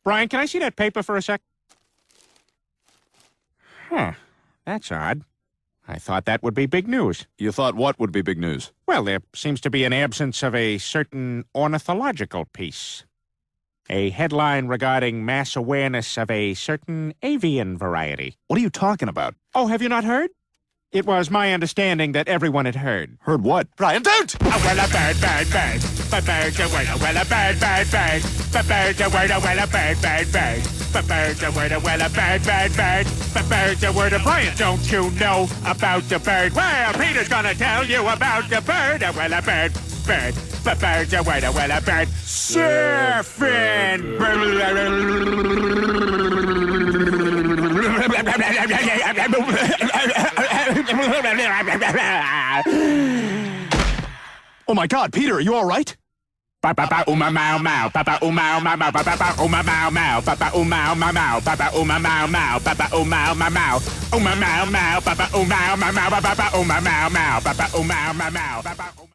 Brian, can I see that paper for a sec? Huh. That's odd. I thought that would be big news. You thought what would be big news? Well, there seems to be an absence of a certain ornithological piece. A headline regarding mass awareness of a certain avian variety. What are you talking about? Oh, have you not heard? It was my understanding that everyone had heard. Heard what? Brian, don't! Oh, well, a bird, bird, bird. But bird's a word, well, a bird, bird, bird. But bird's a word, well, a bird, bird, bird. But bird's a word, well, a bird, bird, bird. But bird's a word, Brian, don't you know about the bird? Well, Peter's gonna tell you about the bird. Well, a bird, bird. But bird's a word, well, a bird. Surfing. Oh my God, Peter, are you all right? Papa uma mau mau, papa uma mau mau, papa uma mau mau, papa uma mau mau, papa uma mau mau, papa uma mau mau, uma mau mau, papa uma mau mau, papa uma mau mau, papa uma mau mau, papa.